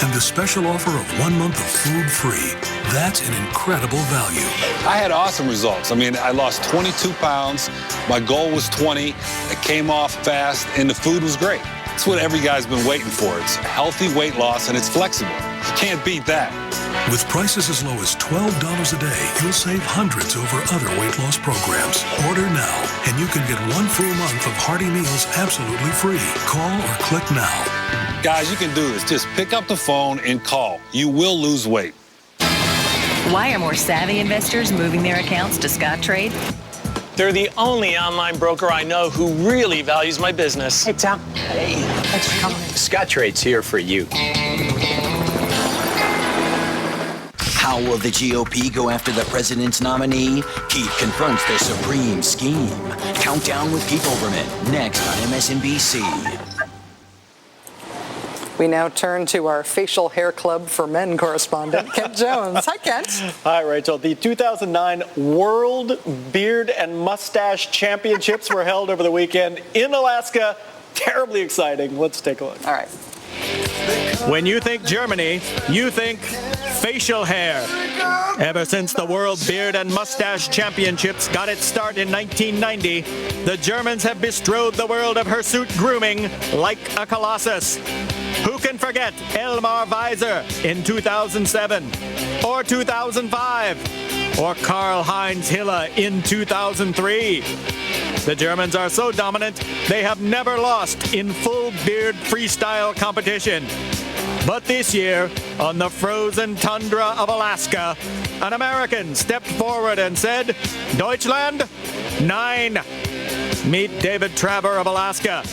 And the special offer of 1 month of food free. That's an incredible value. I had awesome results. I mean, I lost 22 pounds. My goal was 20. I came off fast, and the food was great. It's what every guy's been waiting for. It's healthy weight loss, and it's flexible. You can't beat that. With prices as low as $12 a day, you'll save hundreds over other weight loss programs. Order now, and you can get 1 full month of hearty meals absolutely free. Call or click now. Guys, you can do this. Just pick up the phone and call. You will lose weight. Why are more savvy investors moving their accounts to Scottrade? They're the only online broker I know who really values my business. Hey, Tom. Hey, thanks for coming. Scottrade's here for you. How will the GOP go after the president's nominee? Keith confronts their supreme scheme. Countdown with Keith Olbermann, next on MSNBC. We now turn to our facial hair club for men correspondent, Kent Jones. Hi, Kent. Hi, Rachel. The 2009 World Beard and Mustache Championships were held over the weekend in Alaska. Terribly exciting. Let's take a look. All right. When you think Germany, you think facial hair. Ever since the World Beard and Mustache Championships got its start in 1990, the Germans have bestrode the world of hirsute grooming like a colossus. Who can forget Elmar Weiser in 2007 or 2005 or Karl-Heinz Hille in 2003. The Germans are so dominant, they have never lost in full beard freestyle competition. But this year, on the frozen tundra of Alaska, an American stepped forward and said, Deutschland, nein. Meet David Traver of Alaska.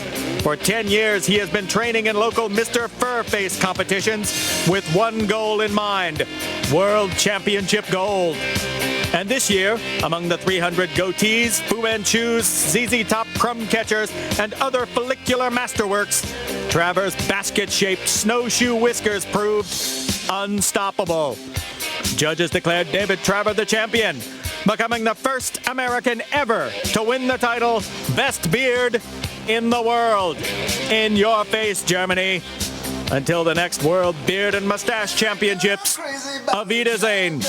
For 10 years, he has been training in local Mr. Furface competitions with one goal in mind, World Championship gold. And this year, among the 300 goatees, Fu Manchus, ZZ Top crumb catchers, and other follicular masterworks, Traver's basket-shaped snowshoe whiskers proved unstoppable. Judges declared David Traver the champion, becoming the first American ever to win the title Best Beard in the World. In your face, Germany. Until the next World Beard and Mustache Championships, Auf Wiedersehen.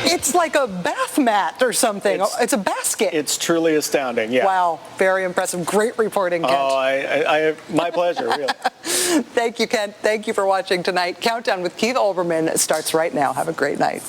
It's like a bath mat or something. It's a basket. It's truly astounding, yeah. Wow, very impressive. Great reporting, Kent. Oh, my pleasure, really. Thank you, Kent. Thank you for watching tonight. Countdown with Keith Olbermann starts right now. Have a great night.